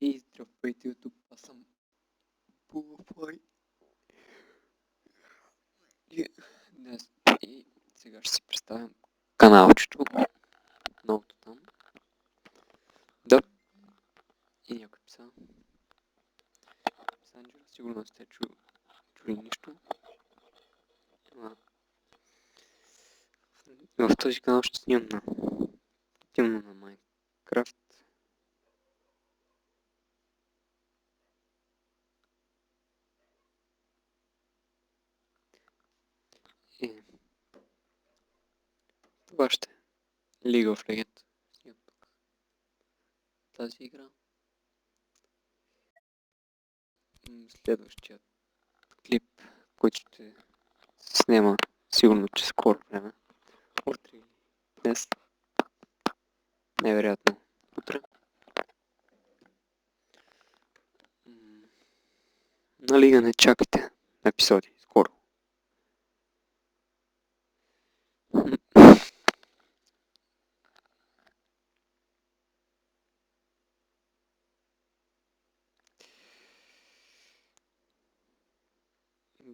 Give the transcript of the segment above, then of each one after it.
И здравейте, YouTube, аз съм Булафлай. Днес и сега ще си представям каналчето, новото там. Да. И някой писа. Санджера, сигурно сте чули нищо. В този канал ще снимам на Майнкрафт. И това ще е League of Legends. Снимам тук тази игра. Следващият клип, който ще снима сигурно, че скоро време. Утре или днес. Невероятно утре. На Лига не чакайте епизоди скоро.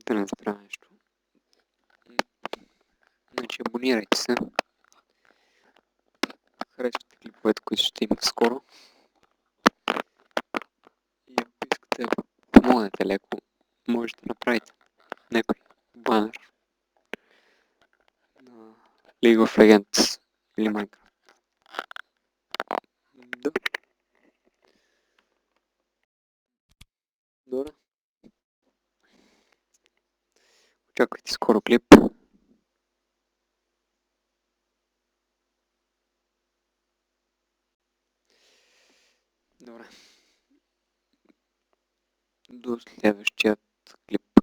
Да не разбера нещо. Значи абонирайте се. Харесвайте клиповете, които ще има скоро. И ако искате да помогнете леко, можете да направите някой банер на League of Legends или Minecraft. Да. Добре. Очаквайте скоро клип. Добре. До следващият клип.